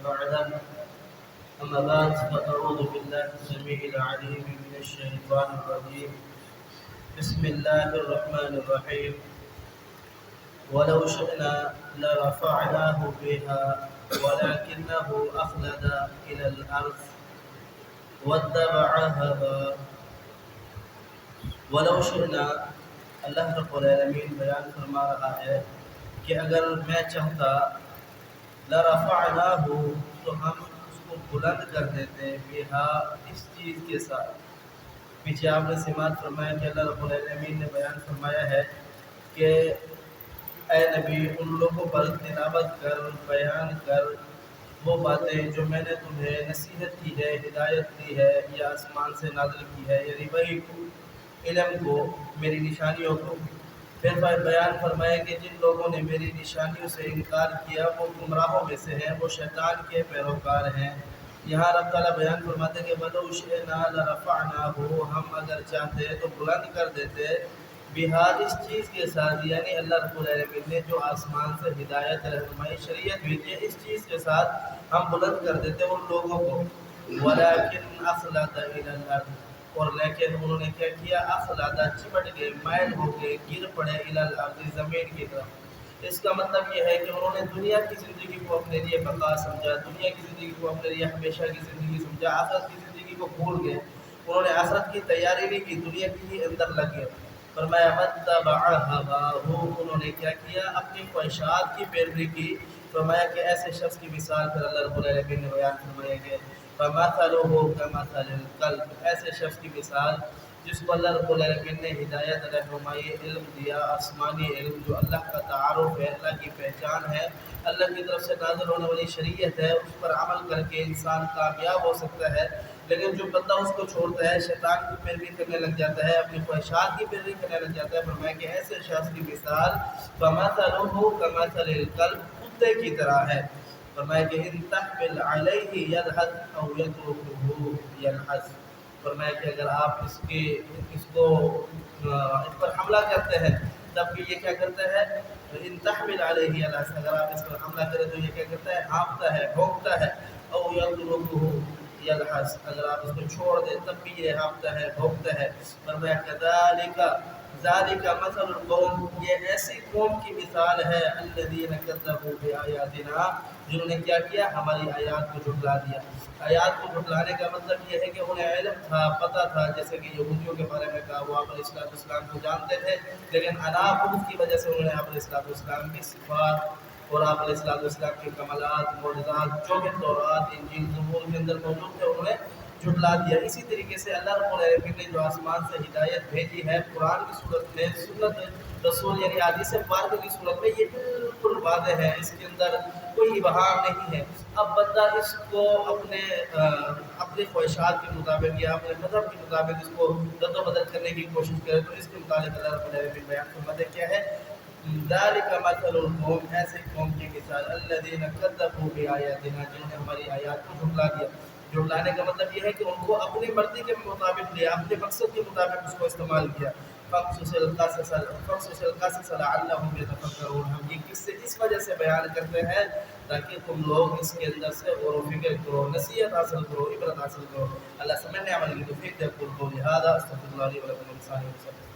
بعد. أما بعد فأعوذ بالله السميع العليم من الشيطان الرجيم. بسم الله الرحمن الرحيم. ولو شئنا لرفعناه بها ولكنه أخلد إلى الأرض واتبع هواه. ولو شئنا، اللہ رب العالمین بیان فرما رہا ہے کہ اگر میں چاہتا لرفعناہ تو ہم اس کو بلند کر دیتے بہا اس چیز کے ساتھ. پیچھے آپ نے سماعت فرمایا کہ اللہ رب العالمین نے بیان فرمایا ہے کہ اے نبی ان لوگوں پر تلاوت کر بیان کر وہ باتیں جو میں نے تمہیں نصیحت کی ہے، ہدایت دی ہے یا آسمان سے نازل کی ہے، یعنی وحی کو، علم کو، میری نشانیوں کو. پھر بیان فرمایا کہ جن لوگوں نے میری نشانیوں سے انکار کیا وہ گمراہوں میں سے ہیں، وہ شیطان کے پیروکار ہیں. یہاں رب تعالیٰ بیان فرماتے ہیں کہ وَلَوْ شِئْنَا لَرَفَعْنَاهُ، ہم اگر چاہتے تو بلند کر دیتے بہا اس چیز کے ساتھ، یعنی اللہ رب العالمین نے جو آسمان سے ہدایت رہنمائی شریعت بھیجی ہے اس چیز کے ساتھ ہم بلند کر دیتے ان لوگوں کو. وَلَكِنْ أَخْلَدَ إِلَى الْأَرْضِ، اور لیکن انہوں نے کیا کیا، اخلادہ چمٹ گئے، مائل ہو گئے، گر پڑے الی الارض زمین کی طرف. اس کا مطلب یہ ہے کہ انہوں نے دنیا کی زندگی کو اپنے لیے بقا سمجھا، دنیا کی زندگی کو اپنے لیے ہمیشہ کی زندگی سمجھا، آخرت کی زندگی کو بھول گئے. انہوں نے آخرت کی تیاری نہیں کی، دنیا کی ہی اندر لگ گئے. فرمایا واتبع ہواہ، انہوں نے کیا کیا، اپنی خواہشات کی پیروی کی. فرمایا کہ ایسے شخص کی مثال پھر اللہ رب العالمین نے بیان فرمایا کہ فَمَثَلُهُ كَمَثَلِ الْكَلْبِ، ایسے شخص کی مثال جس کو اللہ رب العالمین نے ہدایت رہنمائی علم دیا، آسمانی علم جو اللہ کا تعارف ہے، اللہ کی پہچان ہے، اللہ کی طرف سے نازل ہونے والی شریعت ہے، اس پر عمل کر کے انسان کامیاب ہو سکتا ہے. لیکن جو بندہ اس کو چھوڑتا ہے، شیطان کی پیروی کرنے لگ جاتا ہے، اپنی خواہشات کی پیروی کرنے لگ جاتا ہے، فرمایا کہ ایسے شخص کی مثال فَمَثَلُهُ كَمَثَلِ الْكَلْبِ، کتے کی طرح ہے. فرمایا کہ ان تحمل علیہ یلحظ او یترکہ یلحظ، فرمایا کہ اگر آپ اس پر حملہ کرتے ہیں تب بھی یہ کیا کرتا ہے، ان تحمل علیہ یلحظ، اگر آپ اس پر حملہ کریں تو یہ کیا کرتا ہے، ہانپتا ہے، بھونکتا ہے. او یترکہ یلحظ، اگر آپ اس کو چھوڑ دیں تب بھی یہ ہانپتا ہے، بھونکتا ہے. فرمایا کذالک ذالک مثل القوم، یہ ایسی قوم کی مثال ہے الذین کذبوا بآیاتنا، جنہوں نے کیا کیا، ہماری آیات کو جھٹلا دیا. آیات کو جھٹلانے کا مطلب یہ ہے کہ انہیں علم تھا، پتہ تھا، جیسے کہ یہودیوں کے بارے میں کہا، وہ آپ علیہ السلام کو جانتے تھے، لیکن اناخت کی وجہ سے انہوں نے آپ علیہ السلام کی صفات اور آپ علیہ السلام کے کمالات، معجزات جو بھی تورات، انجیل، زبور کے اندر موجود تھے انہوں نے جھٹلا دیا. اسی طریقے سے اللہ رب العالمین نے جو آسمان سے ہدایت بھیجی ہے قرآن کی صورت میں، سنت رسول یعنی حدیث پاک کی صورت میں، یہ بالکل واضح ہے، اس کے اندر کوئی ابہام نہیں ہے. اب بندہ اس کو اپنے خواہشات کے مطابق یا اپنے مذہب کے مطابق اس کو رد و بدل کرنے کی کوشش کرے تو اس کے متعلق اللہ رب العالمین بیان فرماتے کیا ہے، ذالک مثل القوم، ایسے قوم کی مثال الذین کذبوا بآیاتنا، جنہوں نے ہماری آیات کو جھٹلا دیا. جھٹلانے کا مطلب یہ ہے کہ ان کو اپنی مرضی کے مطابق لیا، اپنے مقصد کے مطابق اس کو استعمال کیا. فَقْصُصِ الْقَصَصَ لَعَلَّهُمْ يَتَفَكَّرُونَ، ہم یہ قصے اس وجہ سے بیان کرتے ہیں تاکہ تم لوگ اس کے اندر سے غور و فکر کرو، نصیحت حاصل کرو، عبرت حاصل کرو. اللہ سمجھنے عمل کی توفیق دے. قُلْ قَوْلِي هَٰذَا أَسْتَغْفِرُ اللَّهَ لِي وَلَكُمْ وَلِسَائِرِ الْمُسْلِمِينَ.